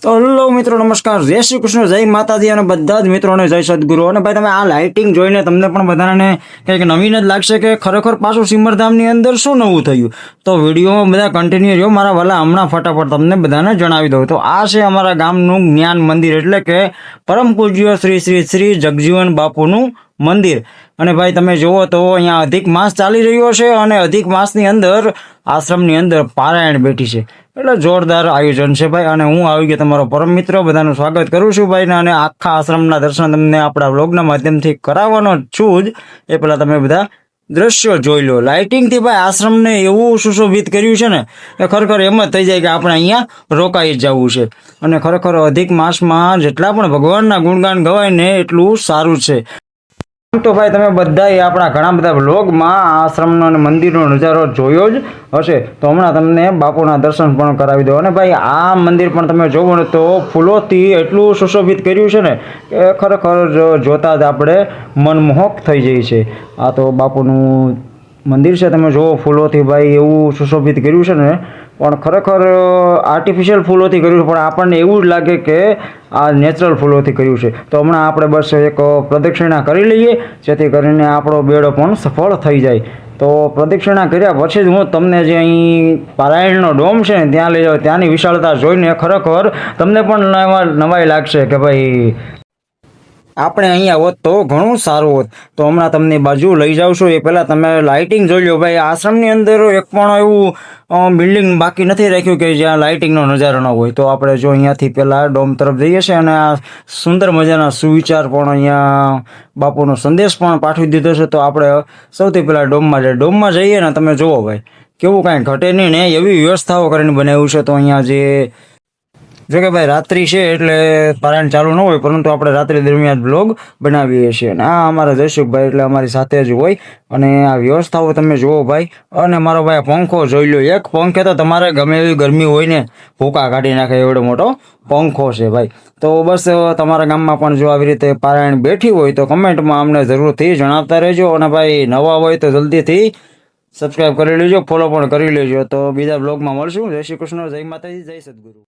તો હેલો મિત્રો, નમસ્કાર, જય શ્રી કૃષ્ણ, જય માતાજી અને બધા જ મિત્રોને જય સદગુરુ. અને ભાઈ તમે આ લાઇટિંગ જોઈને તમને પણ બધાને કંઈક નવીન જ લાગશે કે ખરેખર પાછું સિમરધામની અંદર શું નવું થયું. તો વિડીયોમાં બધા કન્ટિન્યુ રહ્યો મારા વાલા. હમણાં ફટાફટ તમને બધાને જણાવી દઉં. તો આ છે અમારા ગામનું જ્ઞાન મંદિર, એટલે કે પરમ પૂજ્ય શ્રી શ્રી શ્રી જગજીવન બાપુનું મંદિર. અને ભાઈ તમે જુઓ તો અહીંયા અધિક માસ ચાલી રહ્યો છે અને અધિક માસની અંદર આશ્રમની અંદર પારાયણ બેઠી છે, એટલે જોરદાર આયોજન છે ભાઈ. અને હું આવી ગયો તમારો પરમ મિત્ર, બધાનું સ્વાગત કરું છું ભાઈ. અને આખા આશ્રમના દર્શન તમને આપણા વ્લોગના માધ્યમથી કરાવવાનો છું જ. એ પહેલાં તમે બધા દ્રશ્યો જોઈ લો. લાઇટિંગથી ભાઈ આશ્રમને એવું સુશોભિત કર્યું છે ને એ ખરેખર એમ જ થઈ જાય કે આપણે અહીંયા રોકાઈ જ જવું છે. અને ખરેખર અધિક માસમાં જેટલા પણ ભગવાનના ગુણગાન ગવાય ને એટલું સારું છે. તો ભાઈ તમે બધાએ આપણા ઘણા બધા વ્લોગમાં આશ્રમનો અને મંદિરનો નજારો જોયો જ હશે. તો હમણાં તમને બાપુના દર્શન પણ કરાવી દો. અને ભાઈ આ મંદિર પણ તમે જોવો ને તો ફૂલોથી એટલું સુશોભિત કર્યું છે ને કે ખરેખર જોતા જ આપણે મનમોહક થઈ જાય છે. આ તો બાપુનું મંદિર છે, તમે જુઓ ફૂલોથી ભાઈ એવું સુશોભિત કર્યું છે ને, પણ ખરેખર આર્ટિફિશિયલ ફૂલોથી કર્યું, પણ આપણને એવું જ લાગે કે આ નેચરલ ફૂલોથી કર્યું છે. તો હમણાં આપણે બસ એક પ્રદક્ષિણા કરી લઈએ, જેથી કરીને આપણો બેડો પણ સફળ થઈ જાય. તો પ્રદક્ષિણા કર્યા પછી જ હું તમને જે અહીં પારાયણનો ડોમ છે ને ત્યાં લઈ જાઉં. ત્યાંની વિશાળતા જોઈને ખરેખર તમને પણ નવાઈ લાગશે કે ભાઈ આપણે અહીંયા હોત તો ઘણું સારું હોત. તો હમણાં તમને બાજુ લઈ જાઉં છું. એ પહેલાં તમે લાઇટિંગ જોઈ લો ભાઈ. આશ્રમની અંદર એક પણ એવું બિલ્ડિંગ બાકી નથી રાખ્યું કે જ્યાં લાઇટિંગનો નજારો ન હોય. તો આપણે જો અહીંયાથી પહેલાં ડોમ તરફ જઈએ છીએ અને આ સુંદર મજાના સુવિચાર પણ અહીંયા બાપુનો સંદેશ પણ પાઠવી દીધો છે. તો આપણે સૌથી પહેલાં ડોમમાં જઈએ ને તમે જુઓ ભાઈ કેવું કાંઈ ઘટે નહીં ને એવી વ્યવસ્થાઓ કરીને બનાવ્યું છે. તો અહીંયા જે જોકે ભાઈ રાત્રિ છે એટલે પારાયણ ચાલુ ન હોય, પરંતુ આપણે રાત્રિ દરમિયાન બ્લોગ બનાવીએ છીએ. અને આ અમારા જયસુખભાઈ એટલે અમારી સાથે જ હોય. અને આ વ્યવસ્થાઓ તમે જુઓ ભાઈ. અને મારો ભાઈ પંખો જોઈ લો. એક પંખે તો તમારે ગમે એવી ગરમી હોય ને ભૂકા કાઢી નાખે એવડો મોટો પંખો છે ભાઈ. તો બસ તમારા ગામમાં પણ જો આવી રીતે પારાયણ બેઠી હોય તો કમેન્ટમાં અમને જરૂરથી જણાવતા રહેજો. અને ભાઈ નવા હોય તો જલ્દીથી સબસ્ક્રાઈબ કરી લેજો, ફોલો પણ કરી લેજો. તો બીજા બ્લોગમાં મળશું. જય શ્રી કૃષ્ણ, જય માતાજી, જય સદગુરુ.